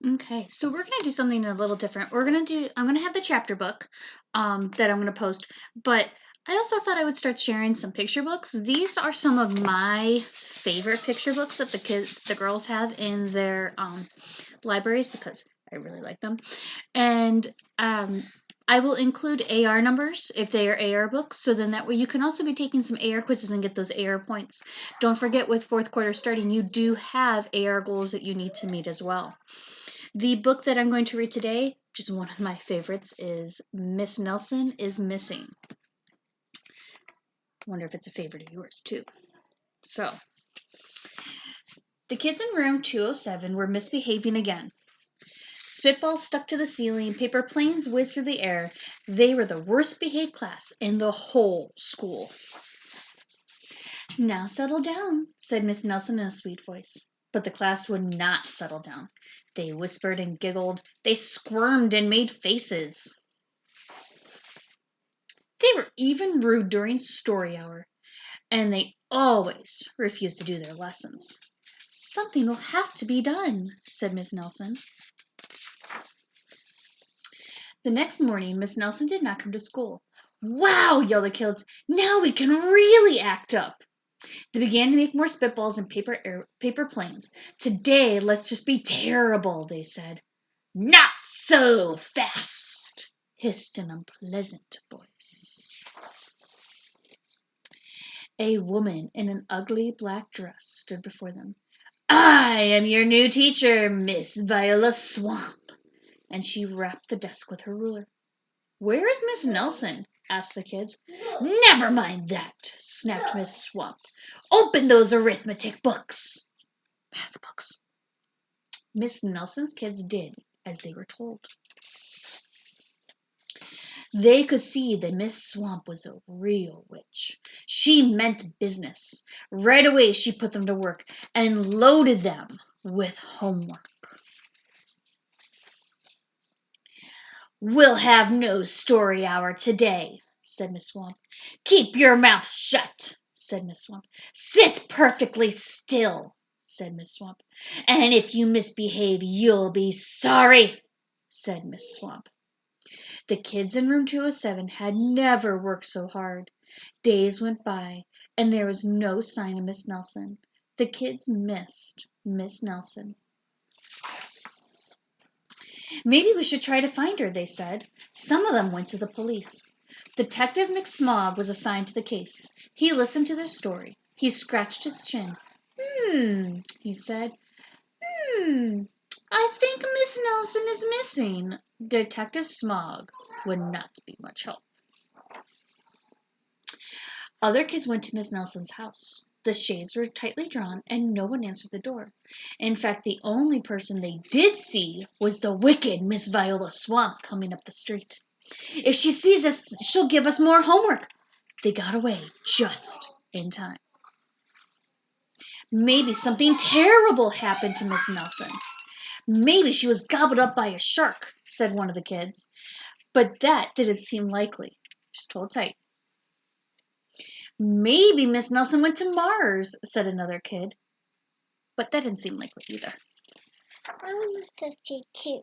Okay, so we're gonna do something a little different. I'm gonna have the chapter book, that I'm gonna post, but I also thought I would start sharing some picture books. These are some of my favorite picture books that the girls have in their libraries because I really like them. And I will include AR numbers if they are AR books, so then that way you can also be taking some AR quizzes and get those AR points. Don't forget, with fourth quarter starting, you do have AR goals that you need to meet as well. The book that I'm going to read today, which is one of my favorites, is Miss Nelson is Missing. I wonder if it's a favorite of yours too. So, the kids in room 207 were misbehaving again. Spitballs stuck to the ceiling, paper planes whizzed through the air. They were the worst behaved class in the whole school. Now settle down, said Miss Nelson in a sweet voice. But the class would not settle down. They whispered and giggled. They squirmed and made faces. They were even rude during story hour, and they always refused to do their lessons. Something will have to be done, said Miss Nelson. The next morning, Miss Nelson did not come to school. Wow, yelled the kids. Now we can really act up. They began to make more spitballs and paper planes. Today, let's just be terrible, they said. Not so fast, hissed an unpleasant voice. A woman in an ugly black dress stood before them. I am your new teacher, Miss Viola Swamp. And she rapped the desk with her ruler. Where is Miss Nelson? Asked the kids. Never mind that, snapped Miss Swamp. Open those arithmetic books. Math books. Miss Nelson's kids did as they were told. They could see that Miss Swamp was a real witch. She meant business. Right away she put them to work and loaded them with homework. We'll have no story hour today, said Miss Swamp. Keep your mouth shut, said Miss Swamp. Sit perfectly still, said Miss Swamp. And if you misbehave, you'll be sorry, said Miss Swamp. The kids in room 207 had never worked so hard. Days went by, and there was no sign of Miss Nelson. The kids missed Miss Nelson. Maybe we should try to find her, they said. Some of them went to the police. Detective McSmog was assigned to the case. He listened to their story. He scratched his chin. He said. I think Miss Nelson is missing. Detective Smog would not be much help. Other kids went to Miss Nelson's house. The shades were tightly drawn, and no one answered the door. In fact, the only person they did see was the wicked Miss Viola Swamp coming up the street. If she sees us, she'll give us more homework. They got away just in time. Maybe something terrible happened to Miss Nelson. Maybe she was gobbled up by a shark, said one of the kids. But that didn't seem likely. Just hold tight. Maybe Miss Nelson went to Mars, said another kid. But that didn't seem likely either. I want to see too.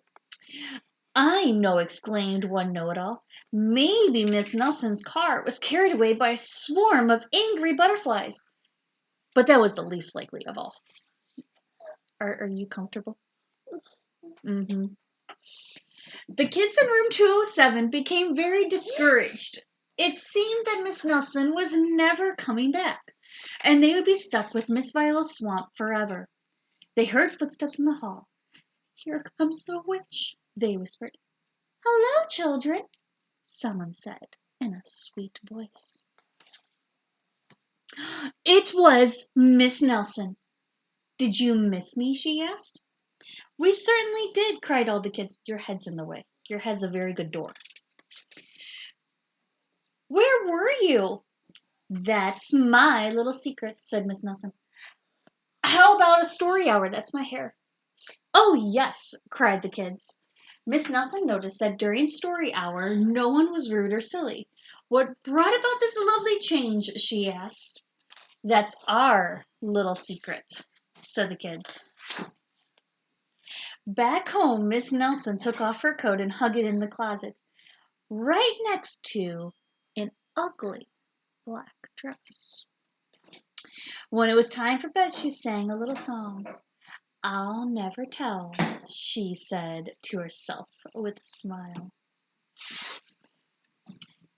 I know, exclaimed one know-it-all. Maybe Miss Nelson's car was carried away by a swarm of angry butterflies. But that was the least likely of all. Are you comfortable? Mm-hmm. The kids in room 207 became very discouraged. It seemed that Miss Nelson was never coming back, and they would be stuck with Miss Viola Swamp forever. They heard footsteps in the hall. Here comes the witch, they whispered. Hello, children, someone said in a sweet voice. It was Miss Nelson. Did you miss me? She asked. We certainly did, cried all the kids. Your head's in the way. Your head's a very good door. Where were you? That's my little secret, said Miss Nelson. How about a story hour? That's my hair. Oh, yes, cried the kids. Miss Nelson noticed that during story hour, no one was rude or silly. What brought about this lovely change? She asked. That's our little secret, said the kids. Back home, Miss Nelson took off her coat and hung it in the closet, right next to an ugly black dress. When it was time for bed, she sang a little song. I'll never tell, she said to herself with a smile.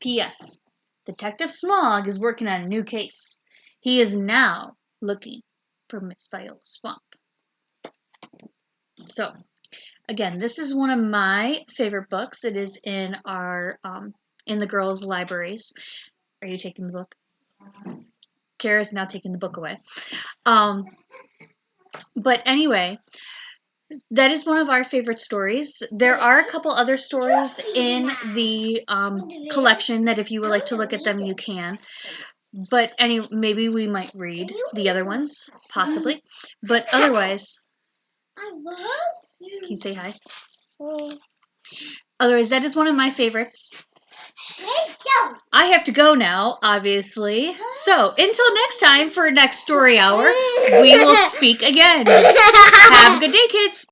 P.S. Detective Smog is working on a new case. He is now looking for Miss Viola Swamp. So, again, this is one of my favorite books. It is in our in the girls' libraries. Are you taking the book? Kara's now taking the book away. But anyway, that is one of our favorite stories. There are a couple other stories in the collection that if you would like to look at them, you can. But maybe we might read the other ones, possibly. But otherwise, can you say hi? Otherwise, that is one of my favorites. I have to go now, obviously. So, until next time for next story hour, we will speak again. Have a good day, kids.